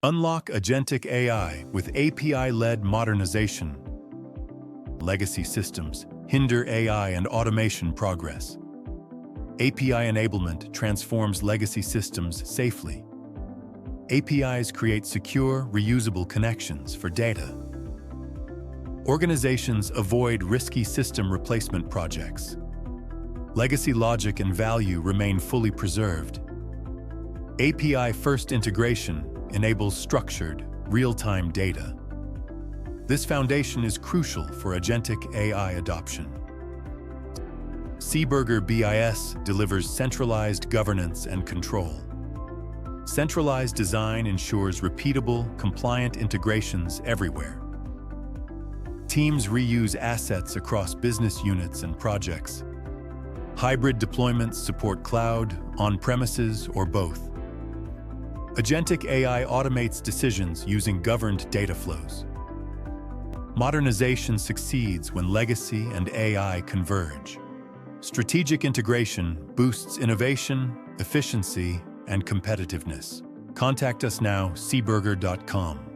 Unlock Agentic AI with API-led modernization. Legacy systems hinder AI and automation progress. API Enablement transforms legacy systems safely. APIs create secure, reusable connections for data. Organizations avoid risky system replacement projects. Legacy logic and value remain fully preserved. API-first integration enables structured, real-time data. This foundation is crucial for agentic AI adoption. SEEBURGER BIS delivers centralized governance and control. Centralized design ensures repeatable, compliant integrations everywhere. Teams reuse assets across business units and projects. Hybrid deployments support cloud, on-premises, or both. Agentic AI automates decisions using governed data flows. Modernization succeeds when legacy and AI converge. Strategic integration boosts innovation, efficiency, and competitiveness. Contact us now, SEEBURGER.com.